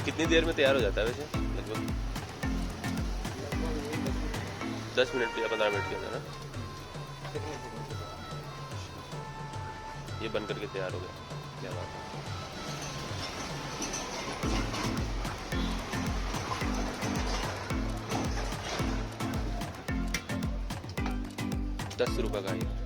कितनी देर में तैयार हो जाता है वैसे? लगभग 10 मिनट या 15 मिनट के अंदर ना ये बन करके तैयार हो गया। क्या बात है। 10 रुपये का ये।